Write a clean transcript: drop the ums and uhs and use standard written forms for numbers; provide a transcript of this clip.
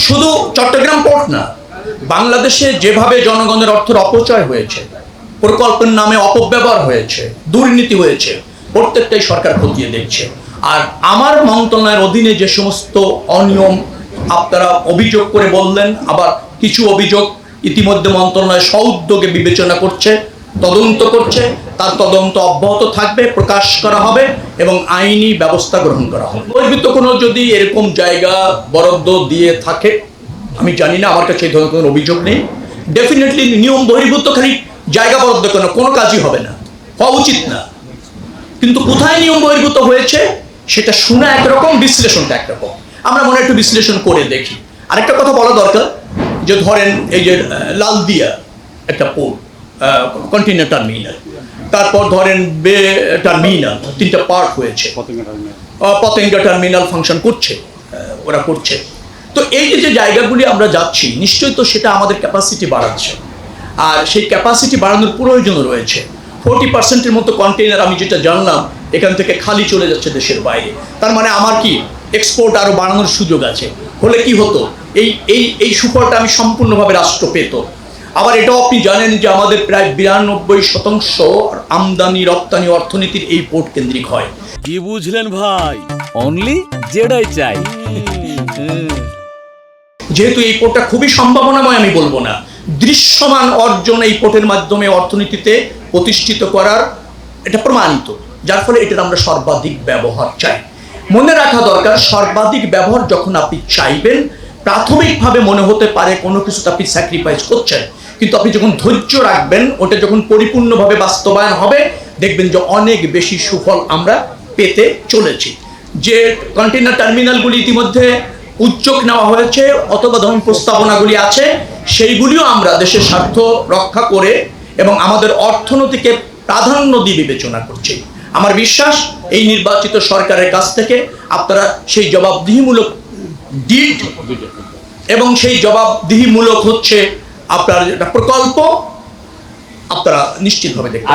শুধু চট্টগ্রাম পোর্ট না, বাংলাদেশে যেভাবে জনগণের অর্থের অপচয় হয়েছে, প্রকল্পের নামে অপব্যবহার হয়েছে, দুর্নীতি হয়েছে, প্রত্যেকটাই সরকার খতিয়ে দেখছে। আর আমার মন্ত্রণালয়ের অধীনে যে সমস্ত অনিয়ম আপনারা অভিযোগ করে বললেন, আবার কিছু অভিযোগ ইতিমধ্যে মন্ত্রণালয় সউদ্যোগে বিবেচনা করছে, তদন্ত করছে, তার তদন্ত অব্যাহত থাকবে, প্রকাশ করা হবে এবং আইনি ব্যবস্থা গ্রহণ করা হবে। বহির্ভূত কোনো যদি এরকম জায়গা বরাদ্দ দিয়ে থাকে, আমি জানি না, আমার কাছে এই ধরনের কোনো অভিযোগ নেই। ডেফিনেটলি নিয়ম বহির্ভূত খালি জায়গা বরাদ্দ কোনো কাজই হবে না, হওয়া উচিত না। কিন্তু কোথায় নিয়ম বহির্ভূত হয়েছে সেটা শোনা একরকম, বিশ্লেষণটা একরকম। আমরা মনে একটু বিশ্লেষণ করে দেখি। আরেকটা কথা বলা দরকার, যে ধরেন এই যে লালদিয়া একটা পোর্ট, কন্টেইনার টার্মিনাল, তারপর ধরেন বে টার্মিনাল, 3টা পার্ট হয়েছে, পতেঙ্গা টার্মিনাল ফাংশন করছে, ওরা করছে। তো এই যে জায়গাগুলি আমরা যাচ্ছি, নিশ্চয়ই তো সেটা আমাদের ক্যাপাসিটি বাড়াচ্ছে, আর সেই ক্যাপাসিটি বাড়ানোর প্রয়োজন রয়েছে। 40% মতো কন্টেইনার আমি যেটা জানলাম এখান থেকে খালি চলে যাচ্ছে দেশের বাইরে। তার মানে আমার কি এক্সপোর্ট আরও বাড়ানোর সুযোগ আছে। হলে কি হতো, এই সুফলটা আমি সম্পূর্ণভাবে রাষ্ট্র পেত। আবার এটাও আপনি জানেন যে আমাদের প্রায় 92% আমদানি রপ্তানি অর্থনীতির এই পোর্ট কেন্দ্রিক হয়। কি বুঝলেন ভাই? অনলি যেটাই চাই। যেহেতু এই পোর্টটা খুবই সম্ভাবনাময়, আমি বলবো না, দৃশ্যমান অর্জন এই পোর্টের মাধ্যমে অর্থনীতিতে প্রতিষ্ঠিত করার এটা প্রমাণিত, যার ফলে এটার আমরা সর্বাধিক ব্যবহার চাই। মনে রাখা দরকার, সর্বাধিক ব্যবহার যখন আপনি চাইবেন, প্রাথমিকভাবে মনে হতে পারে কোনো কিছুতে আপনি স্যাক্রিফাইস করছেন, কিন্তু আপনি যখন ধৈর্য রাখবেন, ওটা যখন পরিপূর্ণভাবে বাস্তবায়ন হবে, দেখবেন যে অনেক বেশি সুফল আমরা পেতে চলেছি। যে কন্টেইনার টার্মিনালগুলি ইতিমধ্যে উদ্যোগ নেওয়া হয়েছে অথবা ধরুন প্রস্তাবনাগুলি আছে, সেইগুলিও আমরা দেশের স্বার্থ রক্ষা করে এবং আমাদের অর্থনীতিকে প্রাধান্য দিয়ে বিবেচনা করছি। আমার বিশ্বাস এই নির্বাচিত সরকারের কাছ থেকে আপনারা সেই জবাবদিহিমূলক ডিড এবং সেই জবাবদিহিমূলক হচ্ছে আপনার একটা প্রকল্প আপনারা নিশ্চিতভাবে দেখতে পাবেন।